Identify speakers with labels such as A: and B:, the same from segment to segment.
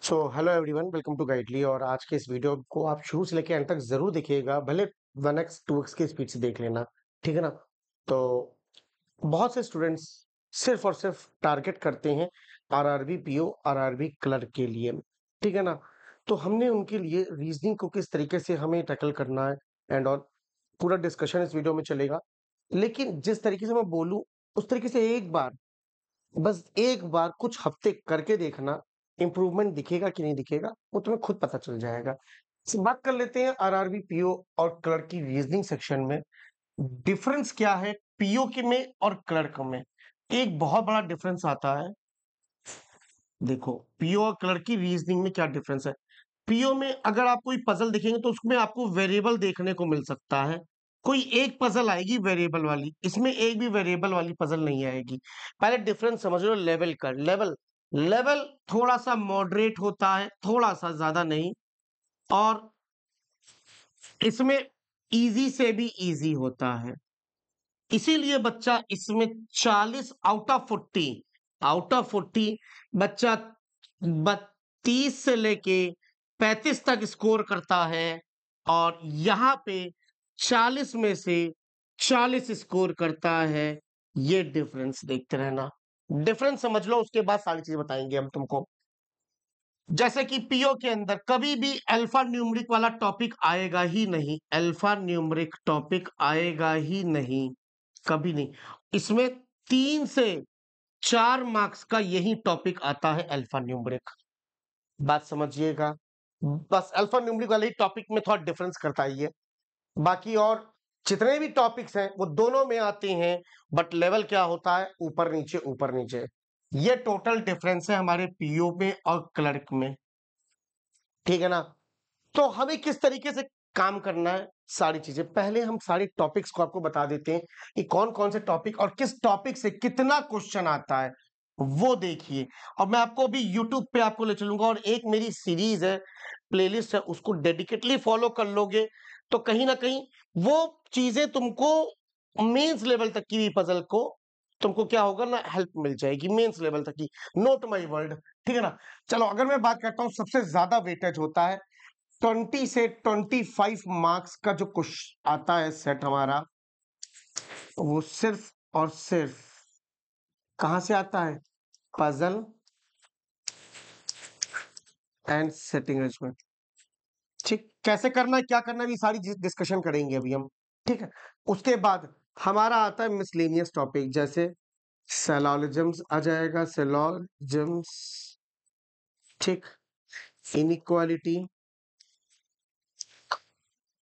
A: So hello everyone, welcome to Guidely. और आज के इस वीडियो को आप शुरू से लेकर एंड तक जरूर देखिएगा, भले 1x 2x की स्पीड से देख लेना, ठीक है ना। तो बहुत से स्टूडेंट्स सिर्फ और सिर्फ टारगेट करते हैं आरआरबी पीओ, आरआरबी क्लर्क के लिए, ठीक है ना। तो हमने उनके लिए रीजनिंग को किस तरीके से हमें टैकल करना है एंड और पूरा डिस्कशन इस वीडियो में चलेगा। लेकिन जिस तरीके से मैं बोलूं उस तरीके से एक बार, बस एक बार कुछ हफ्ते करके देखना, इम्प्रूवमेंट दिखेगा कि नहीं दिखेगा वो तुम्हें खुद पता चल जाएगा। बात कर लेते हैं आरआरबी पीओ और क्लर्क की रीजनिंग सेक्शन में। डिफरेंस क्या है पीओ के में और क्लर्क में? एक बहुत बड़ा डिफरेंस आता है। देखो, पीओ और क्लर्क की रीजनिंग में क्या डिफरेंस है। पीओ में अगर आप कोई पजल देखेंगे तो उसमें आपको वेरिएबल देखने को मिल सकता है। कोई एक पजल आएगी वेरिएबल वाली, इसमें एक भी वेरिएबल वाली पजल नहीं आएगी। पहले डिफरेंस समझ लो लेवल का। लेवल लेवल थोड़ा सा मॉडरेट होता है, थोड़ा सा, ज्यादा नहीं। और इसमें इजी से भी इजी होता है, इसीलिए बच्चा इसमें 40 आउट ऑफ 40 बच्चा 32 से लेके 35 तक स्कोर करता है। और यहाँ पे 40 में से 40 स्कोर करता है। ये डिफरेंस देखते रहना, डिफरेंस समझ लो, उसके बाद सारी चीजें बताएंगे हम तुमको। जैसे कि पीओ के अंदर कभी भी अल्फा न्यूमरिक वाला टॉपिक आएगा ही नहीं, अल्फा न्यूमरिक टॉपिक आएगा ही नहीं, कभी नहीं। इसमें 3 से 4 मार्क्स का यही टॉपिक आता है, अल्फा न्यूमरिक। बात समझिएगा, बस अल्फा न्यूमरिक वाले ही टॉपिक में थोड़ा डिफरेंस करता ही है। बाकी और जितने भी टॉपिक्स हैं वो दोनों में आते हैं, बट लेवल क्या होता है, ऊपर नीचे ऊपर नीचे। ये टोटल डिफरेंस है हमारे पीओ में और क्लर्क में, ठीक है ना। तो हमें किस तरीके से काम करना है, सारी चीजें पहले हम सारी टॉपिक्स को आपको बता देते हैं कि कौन कौन से टॉपिक और किस टॉपिक से कितना क्वेश्चन आता है, वो देखिए। और मैं आपको अभी यूट्यूब पे आपको ले चलूंगा, और एक मेरी सीरीज है, प्लेलिस्ट है, उसको डेडिकेटली फॉलो कर लोगे तो कहीं ना कहीं वो चीजें तुमको मेंस लेवल तक की भी पजल को तुमको क्या होगा ना, हेल्प मिल जाएगी मेंस लेवल तक की। नोट माई वर्ड, ठीक है ना। चलो, अगर मैं बात करता हूँ, सबसे ज्यादा वेटेज होता है 20 से 25 मार्क्स का जो क्वेश्चन आता है सेट हमारा, वो सिर्फ और सिर्फ कहां से आता है, पजल एंड सेटिंग अरेंजमेंट। ठीक, कैसे करना है, क्या करना है, ये सारी डिस्कशन करेंगे अभी हम, ठीक है। उसके बाद हमारा आता है मिसलेनियस टॉपिक, जैसे सेलॉलिजम्स आ जाएगा, सेलॉलिजम्स, ठीक, इनइक्वालिटी,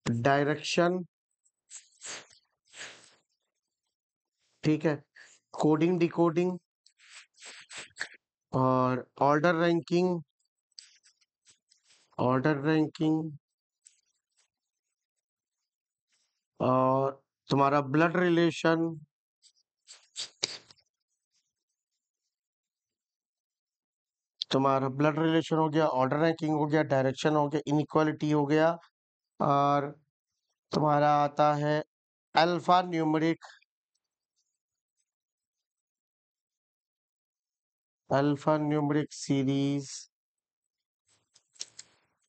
A: डायरेक्शन, ठीक है, कोडिंग डिकोडिंग, और ऑर्डर रैंकिंग, और तुम्हारा ब्लड रिलेशन, हो गया, ऑर्डर रैंकिंग हो गया, डायरेक्शन हो गया, इनइक्वालिटी हो गया। और तुम्हारा आता है अल्फा न्यूमरिक, सीरीज,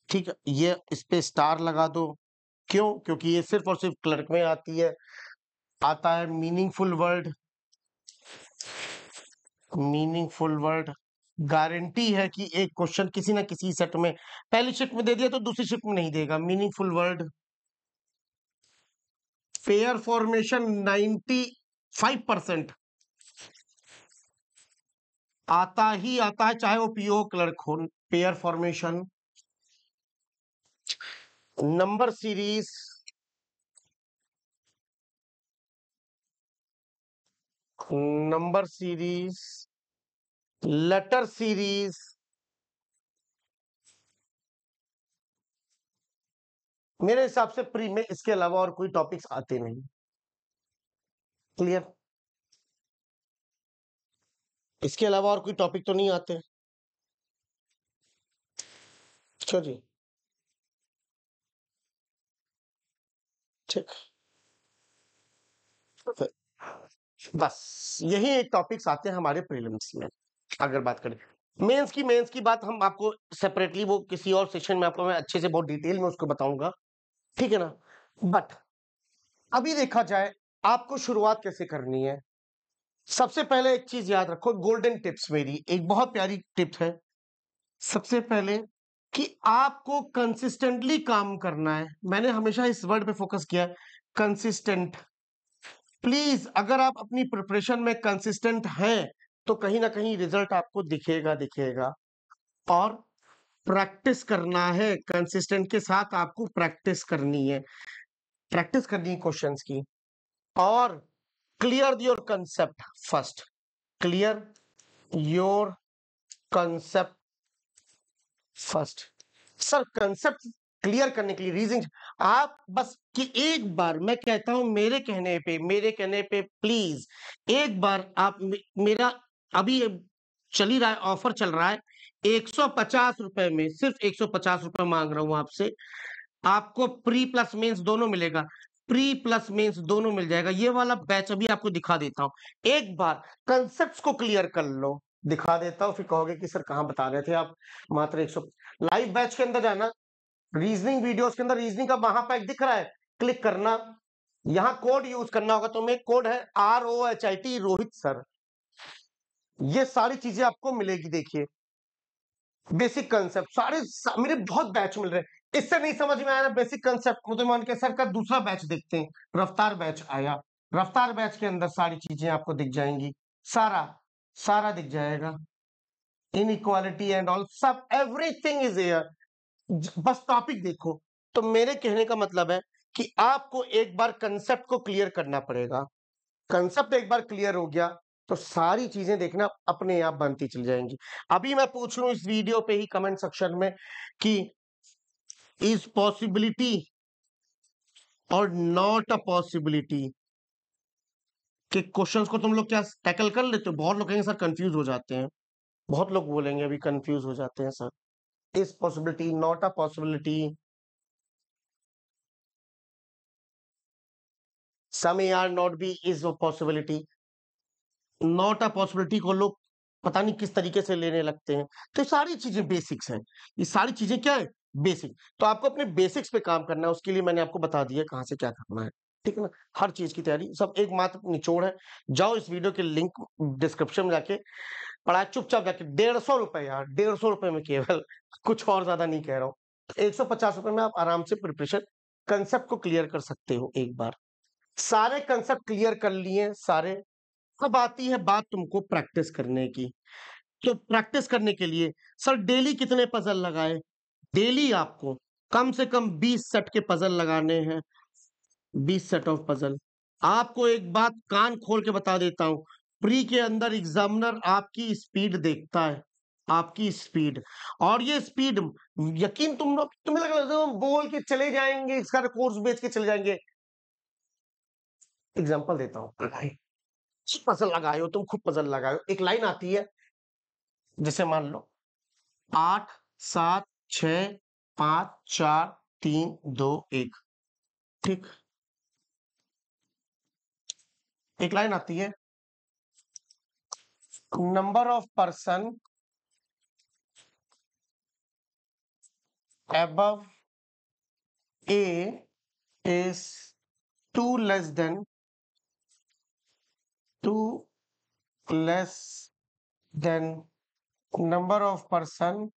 A: ठीक है। ये इस पे स्टार लगा दो, क्यों? क्योंकि ये सिर्फ और सिर्फ क्लर्क में आती है। आता है मीनिंगफुल वर्ड, गारंटी है कि एक क्वेश्चन किसी ना किसी सेट में, पहली शिफ्ट में दे दिया तो दूसरी शिफ्ट में नहीं देगा। मीनिंगफुल वर्ड, पेयर फॉर्मेशन 95% आता ही आता है, चाहे वो पीओ क्लर्क हो। Pair formation, number series, number series, letter series. मेरे हिसाब से प्री में इसके अलावा और कोई टॉपिक्स आते नहीं। क्लियर? इसके अलावा और कोई टॉपिक तो नहीं आते। अच्छा जी, ठीक, बस यही एक टॉपिक्स आते हैं हमारे प्रीलिम्स में, अगर बात करें। मेंस की बात हम आपको सेपरेटली वो किसी और सेशन में आपको मैं अच्छे से बहुत डिटेल में उसको बताऊंगा, ठीक है ना। बट अभी देखा जाए आपको शुरुआत कैसे करनी है। सबसे पहले एक चीज याद रखो, गोल्डन टिप्स मेरी एक बहुत प्यारी टिप्स है। सबसे पहले कि आपको कंसिस्टेंटली काम करना है। मैंने हमेशा इस वर्ड पे फोकस किया है, कंसिस्टेंट। प्लीज अगर आप अपनी प्रिपरेशन में कंसिस्टेंट हैं तो कहीं ना कहीं रिजल्ट आपको दिखेगा। और प्रैक्टिस करना है, कंसिस्टेंट के साथ आपको प्रैक्टिस करनी है क्वेश्चंस की। और clear your concept first, clear your concept first. Sir concept clear करने के लिए रीजन आप बस कि एक बार मैं कहता हूं मेरे कहने पे प्लीज एक बार आप मेरा अभी चल ही रहा है, ऑफर चल रहा है 150 रुपए में, सिर्फ 150 रुपए मांग रहा हूं आपसे। आपको प्री प्लस मेंस दोनों मिलेगा, प्री प्लस मेंस दोनों मिल जाएगा। ये वाला बैच अभी आपको दिखा देता हूं, एक बार कंसेप्ट को क्लियर कर लो। दिखा देता हूं, फिर कहोगे कि सर कहां बता रहे थे आप। मात्र 100 लाइव बैच के अंदर जाना, रीजनिंग वीडियोस के अंदर रीजनिंग का वहां पर दिख रहा है, क्लिक करना। यहां कोड यूज करना होगा, तो मैं कोड है ROHIT रोहित सर। ये सारी चीजें आपको मिलेगी। देखिए बेसिक कंसेप्ट मेरे बहुत बैच मिल रहे हैं। इससे नहीं समझ में आया बेसिक कंसेप्ट, मुझे मान के सर का दूसरा बैच देखते हैं, रफ्तार बैच आया। रफ्तार बैच के अंदर सारी चीजें आपको दिख जाएंगी, सारा सारा दिख जाएगा, इनइक्वालिटी एंड ऑल सब एवरीथिंग इज एयर। बस टॉपिक देखो। तो मेरे कहने का मतलब है कि आपको एक बार कंसेप्ट को क्लियर करना पड़ेगा। कंसेप्ट एक बार क्लियर हो गया तो सारी चीजें देखना अपने आप बनती चल जाएंगी। अभी मैं पूछ रहा हूं इस वीडियो पे ही कमेंट सेक्शन में कि इज पॉसिबिलिटी और नॉट अ पॉसिबिलिटी कि क्वेश्चंस को तुम लोग क्या टैकल कर लेते हो। बहुत लोग कहेंगे सर कंफ्यूज हो जाते हैं, बहुत लोग बोलेंगे अभी कंफ्यूज हो जाते हैं sir. Is possibility, not a possibility, some A are not B is a possibility. Not a possibility को लोग पता नहीं किस तरीके से लेने लगते हैं। तो ये सारी चीजें बेसिक्स हैं, ये सारी चीजें क्या है, बेसिक। तो आपको अपने बेसिक्स पे काम करना है, उसके लिए मैंने आपको बता दिया कहां से क्या करना है, ठीक है ना। हर चीज की तैयारी सब एक मात्र निचोड़ है। जाओ इस वीडियो के लिंक डिस्क्रिप्शन में जाके पढ़ा, चुपचाप जाके 150 रुपए यार, 150 रुपए में केवल कुछ और ज्यादा नहीं कह रहा हूँ। 150 रुपए में आप आराम से प्रिपरेशन कंसेप्ट को क्लियर कर सकते हो। एक बार सारे कंसेप्ट क्लियर कर लिए सारे, अब आती है बात तुमको प्रैक्टिस करने की। तो प्रैक्टिस करने के लिए सर डेली कितने पजल लगाए। डेली आपको कम से कम 20 सेट के पजल लगाने हैं, 20 सेट ऑफ पजल। आपको एक बात कान खोल के बता देता हूं, प्री के अंदर एग्जामिनर आपकी स्पीड देखता है, आपकी स्पीड। और ये स्पीड यकीन तुम्हें लग रहा है बोल के चले जाएंगे, इसका कोर्स बेच के चले जाएंगे। एग्जाम्पल देता हूं, पजल लगाए हो तुम, खूब पजल लगाए हो, एक लाइन आती है जैसे मान लो 8 7 6 5 4 3 2 1, ठीक। एक लाइन आती है, number of person above A is two less than two less than number of person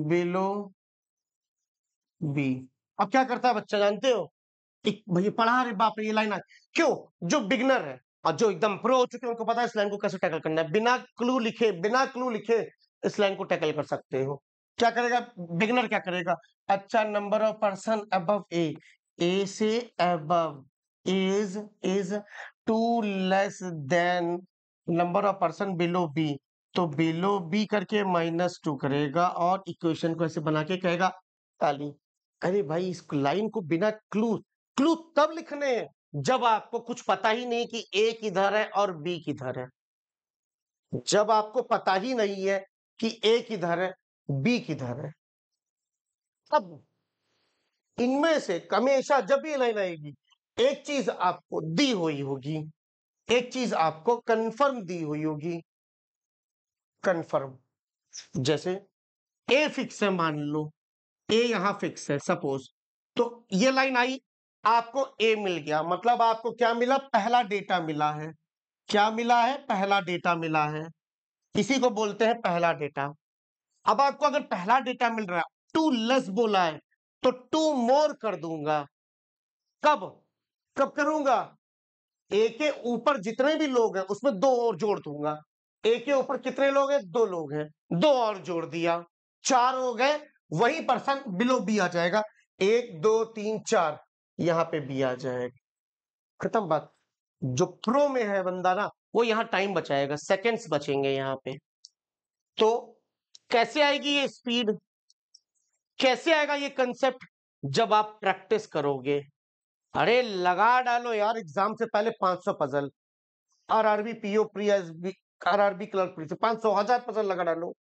A: below B। अब क्या करता है बच्चा जानते हो, एक भैया पढ़ा रहे बाप रे ये लाइन क्यों, जो बिगनर है और जो एकदम प्रो हो चुके हैं उनको पता है इस लाइन को कैसे टैकल करना है। बिना क्लू लिखे इस लाइन को टैकल कर सकते हो। क्या करेगा बिगनर, क्या करेगा, अच्छा number of person above A से above is two less than number of person below B. तो बिलो बी करके -2 करेगा और इक्वेशन को ऐसे बना के कहेगा ताली। अरे भाई इस लाइन को बिना क्लू तब लिखने हैं जब आपको कुछ पता ही नहीं कि ए किधर है और बी किधर है। जब आपको पता ही नहीं है कि ए किधर है बी किधर है, तब इनमें से हमेशा जब ये लाइन आएगी एक चीज आपको दी हुई होगी, एक चीज आपको कंफर्म दी हुई होगी, कंफर्म, जैसे ए फिक्स है, मान लो ए यहां फिक्स है सपोज, तो ये लाइन आई, आपको ए मिल गया, मतलब आपको क्या मिला, पहला डेटा मिला है। क्या मिला है, पहला डेटा मिला है, इसी को बोलते हैं पहला डेटा। अब आपको अगर पहला डेटा मिल रहा है, टू लेस बोला है, तो टू मोर कर दूंगा। कब, कब करूंगा, ए के ऊपर जितने भी लोग हैं उसमें दो और जोड़ दूंगा। ए के ऊपर कितने लोग हैं, दो लोग हैं, दो और जोड़ दिया, चार हो गए, वही पर्सन बिलो बी आ जाएगा, एक दो तीन चार, यहां पे बी आ जाएगा, खत्म बात। जो प्रो में है बंदा ना, वो यहां टाइम बचाएगा, सेकंड्स बचेंगे यहां पे। तो कैसे आएगी ये स्पीड, कैसे आएगा ये कंसेप्ट, जब आप प्रैक्टिस करोगे। अरे लगा डालो यार एग्जाम से पहले 500 puzzle, RRB PO pre SB, RRB clerk pre से 500 1000 पजल लगा डालो,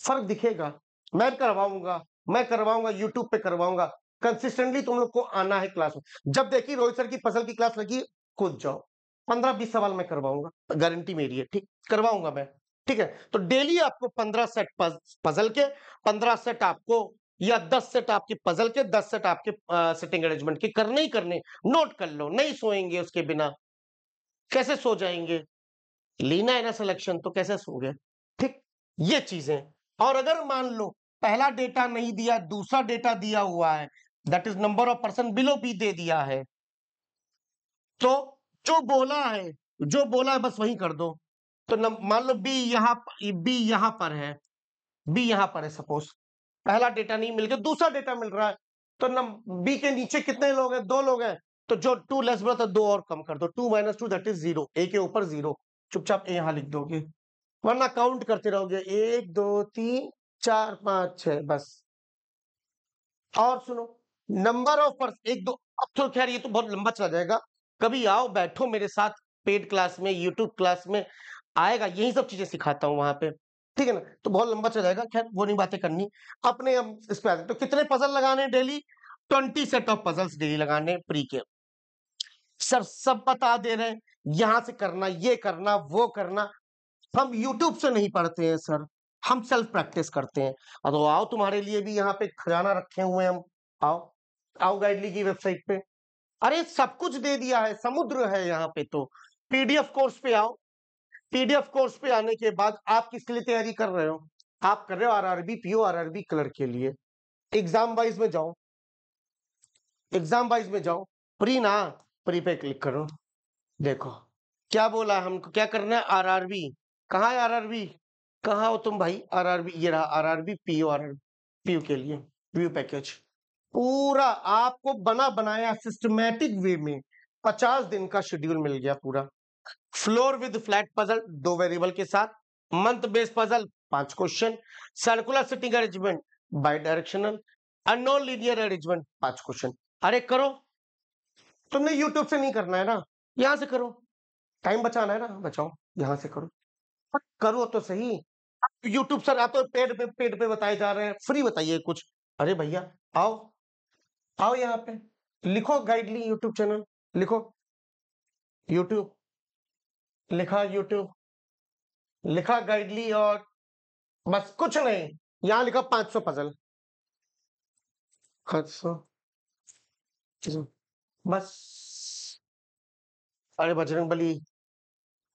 A: फर्क दिखेगा। मैं करवाऊंगा, मैं करवाऊंगा, यूट्यूब पे करवाऊंगा, कंसिस्टेंटली तुम लोग को आना है क्लास में। जब देखी रोहित सर की पजल की क्लास लगी, कूद जाओ, 15-20 सवाल मैं करवाऊंगा, गारंटी मेरी है, ठीक करवाऊंगा मैं। ठीक है, तो डेली आपको 15 सेट पजल के, 15 सेट आपको, या 10 सेट आपके पजल के, 10 सेट आपके सेटिंग अरेंजमेंट के करने ही करने। नोट कर लो, नहीं सोएंगे उसके बिना, कैसे सो जाएंगे, लेना है ना सिलेक्शन, तो कैसे सो गए। ठीक, ये चीजें। और अगर मान लो पहला डेटा नहीं दिया, दूसरा डेटा दिया हुआ है, that is number of person below बी दे दिया है, तो जो बोला है, जो बोला है बस वही कर दो। तो मान लो बी यहां पर है, बी यहां पर है सपोज, पहला डेटा नहीं मिल गया, दूसरा डेटा मिल रहा है, तो बी के नीचे कितने लोग हैं, दो लोग हैं, तो जो टू लेस बड़ा था, दो और कम कर दो, 2 - 2 दैट इज 0, ए के ऊपर 0, चुपचाप ए यहां लिख दोगे, वरना काउंट करते रहोगे, 1 2 3 4 5 6 बस। और सुनो, नंबर ऑफ पर्सन, एक दो, अब तो खैर ये तो बहुत लंबा चला जाएगा, कभी आओ बैठो मेरे साथ पेड क्लास में, यूट्यूब क्लास में आएगा, यही सब चीजें सिखाता हूँ वहां पे, ठीक है ना, तो बहुत लंबा चला जाएगा, खैर वो नहीं बातें करनी अपने। अब इस पे आते हैं। तो कितने पजल लगाने daily, 20 set of puzzles daily लगाने प्री के। सर सब बता दे रहे हैं, यहां से करना, ये करना, वो करना, हम यूट्यूब से नहीं पढ़ते हैं सर, हम सेल्फ प्रैक्टिस करते हैं। तो आओ, तुम्हारे लिए भी यहाँ पे खजाना रखे हुए हैं हम, आओ, आओ गाइडली की वेबसाइट पे, अरे सब कुछ दे दिया है, समुद्र है यहाँ पे। तो पीडीएफ कोर्स पे आओ, पीडीएफ कोर्स पे आने के बाद आप किसके लिए तैयारी कर रहे हो, आप कर रहे हो आरआरबी पीओ, आरआरबी क्लर्क के लिए। एग्जाम वाइज में जाओ, एग्जाम वाइज में जाओ, प्री ना, प्री पे क्लिक करो, देखो क्या बोला है, हमको क्या करना है, आरआरबी, कहाँ है आरआरबी, कहाँ हो तुम भाई, आरआरबी, ये रहा आरआरबी पीओ, आरआरबी पीओ के लिए व्यू पैकेज, पूरा आपको बना बनाया सिस्टमैटिक वे में 50 दिन का शेड्यूल मिल गया पूरा। Floor with flat puzzle 2 variable के साथ, month based puzzle 5 question, circular sitting arrangement, by directional, unknown linear arrangement 5 question. अरे करो, तुमने यूट्यूब से नहीं करना है ना, यहां से करो, टाइम बचाना है ना, बचाओ, यहां से करो, पर करो तो सही। यूट्यूब सर आप तो पेड पे बताए जा रहे हैं, फ्री बताइए कुछ। अरे भैया आओ, आओ यहाँ पे, लिखो गाइडली यूट्यूब चैनल, लिखो यूट्यूब, लिखा यूट्यूब, लिखा गाइडली, और बस कुछ नहीं, यहाँ लिखा 500 पजल, 500, बस। अरे Bajrang Bali,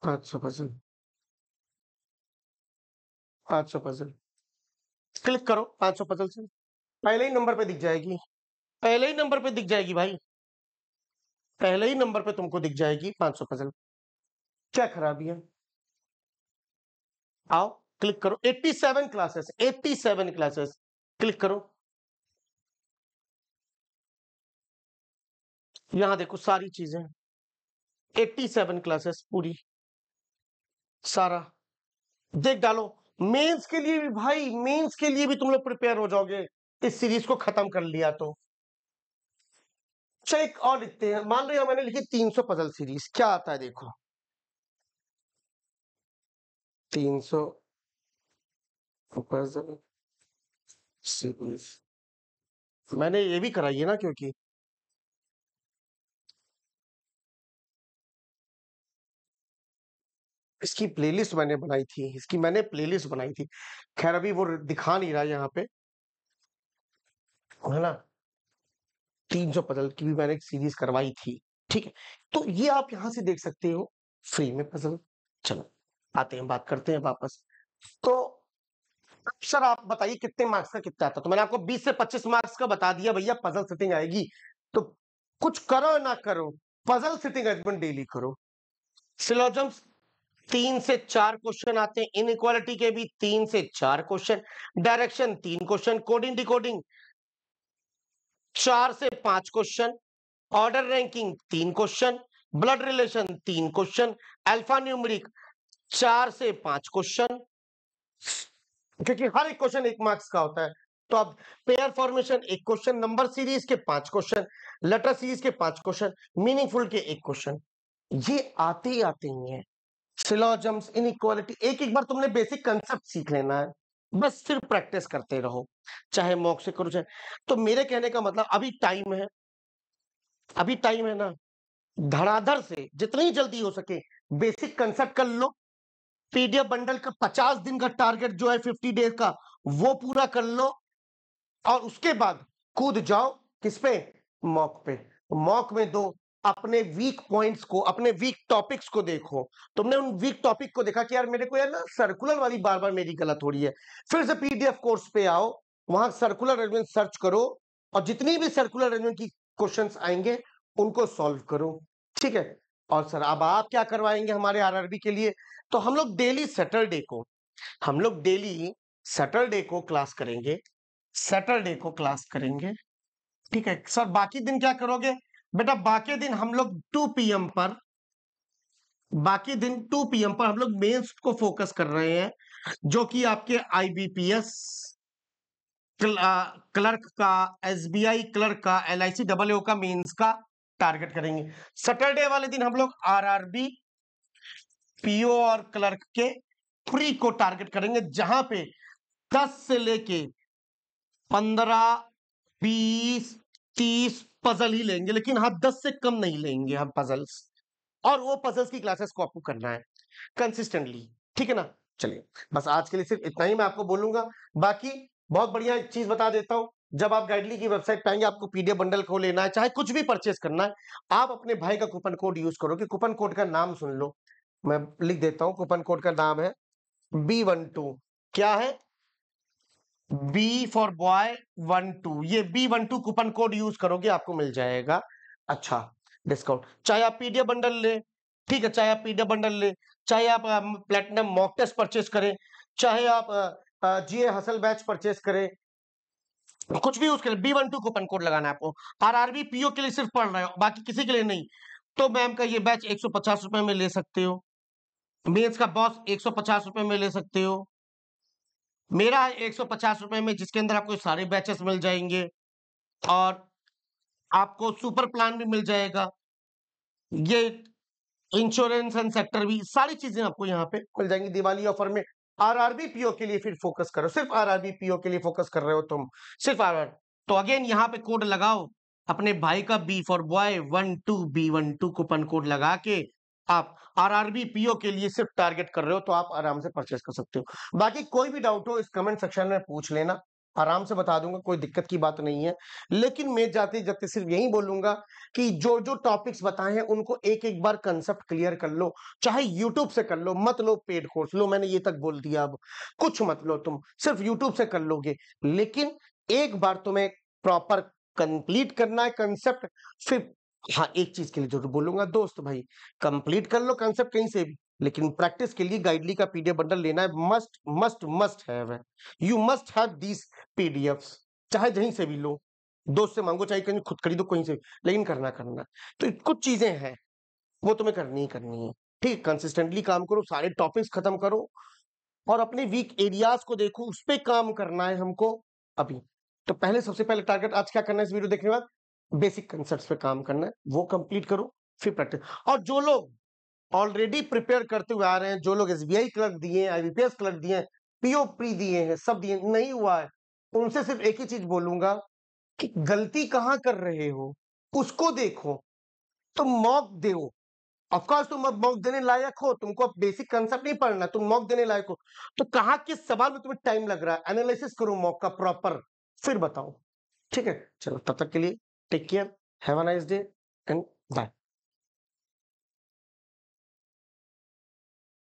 A: 500 puzzle, 500 puzzle, click करो 500 पजल से, पहले ही नंबर पे दिख जाएगी, पहले ही नंबर पे दिख जाएगी भाई, पहले ही नंबर पे तुमको दिख जाएगी 500 पजल, क्या खराबी है। आओ क्लिक करो, 87 क्लासेस, 87 क्लासेस, क्लिक करो, यहां देखो सारी चीजें, 87 क्लासेस पूरी, सारा देख डालो। मेंस के लिए भी भाई, मेंस के लिए भी तुम लोग प्रिपेयर हो जाओगे इस सीरीज को खत्म कर लिया तो। अच्छा एक और लिखते हैं, मान लो मैंने लिखी 300 पजल सीरीज, क्या आता है देखो, 300 पजल सीरीज, मैंने ये भी कराई है ना, क्योंकि इसकी प्लेलिस्ट मैंने बनाई थी, इसकी मैंने प्लेलिस्ट बनाई थी। खैर अभी वो दिखा नहीं रहा यहाँ पे, है ना? 300 पजल की भी मैंने एक सीरीज करवाई थी, ठीक है? तो ये आप यहाँ से देख सकते हो फ्री में पजल। चलो आते हैं, बात करते हैं वापस। तो सर आप बताइए कितने मार्क्स का कितना आता? तो मैंने आपको 20 से 25 मार्क्स का बता दिया भैया, पजल सेटिंग आएगी। तो कुछ करो ना करो, पजल सेटिंग अरेंजमेंट डेली करो। सिलोजम्स 3 से 4 क्वेश्चन आते हैं, इनइक्वालिटी के भी 3 से 4 question, direction 3 question, coding decoding 4 से 5 question, order ranking 3 question, blood relation 3 question, alpha numeric 4 से 5 क्वेश्चन, क्योंकि हर एक क्वेश्चन 1 मार्क्स का होता है। तो अब pair formation 1 question, number series के 5 क्वेश्चन, लेटर सीरीज के 5 क्वेश्चन, मीनिंगफुल के 1 क्वेश्चन, ये आते ही आते ही हैं। सिलोजम्स, इनइक्वालिटी, एक एक बार तुमने बेसिक कंसेप्ट सीख लेना है, बस फिर प्रैक्टिस करते रहो, चाहे मॉक से करो चाहे। तो मेरे कहने का मतलब अभी टाइम है, अभी टाइम है ना, धड़ाधड़ से जितनी जल्दी हो सके बेसिक कंसेप्ट कर लो। पीडीएफ बंडल का 50 दिन का टारगेट जो है 50 डेज का, वो पूरा कर लो, और उसके बाद कूद जाओ किस पे? मॉक पे। मॉक में दो, अपने वीक पॉइंट्स को, अपने वीक टॉपिक्स को देखो। तुमने उन वीक टॉपिक को देखा कि यार मेरे को यार ना सर्कुलर वाली बार बार मेरी गलत हो रही है, फिर से पीडीएफ कोर्स पे आओ, वहां सर्कुलर अरेंजमेंट सर्च करो, और जितनी भी सर्कुलर अरेंजमेंट की क्वेश्चंस आएंगे उनको सॉल्व करो, ठीक है? और सर अब आप क्या करवाएंगे हमारे आरआरबी के लिए? तो हम लोग डेली सैटरडे को क्लास करेंगे, सैटरडे को क्लास करेंगे, ठीक है सर? बाकी दिन क्या करोगे बेटा? बाकी दिन हम लोग 2 पीएम पर, बाकी दिन 2 पीएम पर हम लोग मेंस को फोकस कर रहे हैं, जो कि आपके आईबीपीएस क्लर्क का, एसबीआई क्लर्क का, एलआईसी डबल ओ का मेंस का टारगेट करेंगे। सैटरडे वाले दिन हम लोग आरआरबी, पीओ और क्लर्क के प्री को टारगेट करेंगे, जहां पे 10 से लेके 15, 20, 30 पजल ही लेंगे, लेकिन हाँ 10 से कम नहीं लेंगे हम पजल्स, और वो पजल्स की क्लासेस को आपको करना है कंसिस्टेंटली, ठीक है ना? चलिए, बस आज के लिए सिर्फ इतना ही मैं आपको बोलूंगा। बाकी बहुत बढ़िया एक चीज बता देता हूं, जब आप गाइडली की वेबसाइट पे आएंगे, आपको पीडीएफ बंडल को लेना है, चाहे कुछ भी परचेस करना है, आप अपने भाई का कूपन कोड यूज करो, कि कूपन कोड का नाम सुन लो, मैं लिख देता हूं। कूपन कोड का नाम है B12। क्या है? बी फॉर बॉय 12, ये B12 कूपन कोड यूज करोगे आपको मिल जाएगा अच्छा डिस्काउंट। चाहे आप पीडीएफ बंडल ले, ठीक है, चाहे आप पीडीएफ बंडल ले, चाहे आप प्लेटिनम मॉक टेस्ट परचेस करें, चाहे आप जीए हसल बैच परचेस करें, कुछ भी यूज करें, B12 कूपन कोड लगाना है आपको। आरआरबी पीओ के लिए सिर्फ पढ़ रहे हो, बाकी किसी के लिए नहीं। तो मैम का ये बैच 150 रुपए में ले सकते हो, मेंस का बॉस 150 रुपए में ले सकते हो, मेरा 150 रुपए में, जिसके अंदर आपको सारे बैचेस मिल जाएंगे, और आपको सुपर प्लान भी मिल जाएगा, ये इंश्योरेंस एंड सेक्टर भी, सारी चीजें आपको यहाँ पे मिल जाएंगी दिवाली ऑफर में। आरआरबी पीओ के लिए फिर फोकस करो, सिर्फ आरआरबी पीओ के लिए फोकस कर रहे हो तुम, सिर्फ आरआर। तो अगेन यहाँ पे कोड लगाओ अपने भाई का, B for boy 12, B12 coupon code लगा के आप आरआरबी पीओ के लिए सिर्फ टारगेट कर रहे हो, तो आप आराम से परचेस कर सकते हो। बाकी कोई भी डाउट हो इस कमेंट सेक्शन में पूछ लेना, आराम से बता दूंगा, कोई दिक्कत की बात नहीं है। लेकिन मैं जाते जाते सिर्फ यही बोलूंगा कि जो जो टॉपिक्स बताए हैं उनको एक एक बार कंसेप्ट क्लियर कर लो, चाहे यूट्यूब से कर लो, मत लो पेड कोर्स लो, मैंने ये तक बोल दिया। अब कुछ मत लो, तुम सिर्फ यूट्यूब से कर लोगे, लेकिन एक बार तुम्हें प्रॉपर कंप्लीट करना है कंसेप्ट। फिर हाँ, एक चीज के लिए जरूर बोलूंगा दोस्त भाई, कंप्लीट कर लो कंसेप्ट कहीं से भी, लेकिन प्रैक्टिस के लिए गाइडली का पीडीएफ बंडल लेना है, मस्ट मस्ट मस्ट है। You must have these PDFs, चाहे कहीं से भी लो, दोस्त से मांगो, चाहे कहीं खुद खरीदो, कहीं से, लेकिन करना करना। तो कुछ चीजें हैं वो तुम्हें करनी ही करनी है, ठीक? कंसिस्टेंटली काम करो, सारे टॉपिक्स खत्म करो, और अपने वीक एरियाज को देखो, उस पर काम करना है हमको अभी। तो पहले, सबसे पहले टारगेट आज क्या करना है इस वीडियो देखने के बाद? बेसिक कंसेप्ट पे काम करना है, वो कंप्लीट करो, फिर प्रैक्टिस। और जो लोग ऑलरेडी प्रिपेयर करते हुए आ रहे हैं, जो लोग एसबीआई क्लर्क दिए हैं, आईबीपीएस क्लर्क दिए हैं, पीओ प्री दिए हैं, सब दिए नहीं हुआ है, उनसे सिर्फ एक ही चीज बोलूंगा कि गलती कहां कर रहे हो उसको देखो, तुम मॉक दो, ऑफ कोर्स तुम अब मॉक देने लायक हो, तुमको अब बेसिक कांसेप्ट नहीं पढ़ना, तुम मॉक देने लायक हो, तो कहाँ किस सवाल में तुम्हें टाइम लग रहा है, एनालिसिस करो मॉक का प्रॉपर, फिर बताओ। ठीक है, चलो तब तक के लिए take care, have a nice day and bye.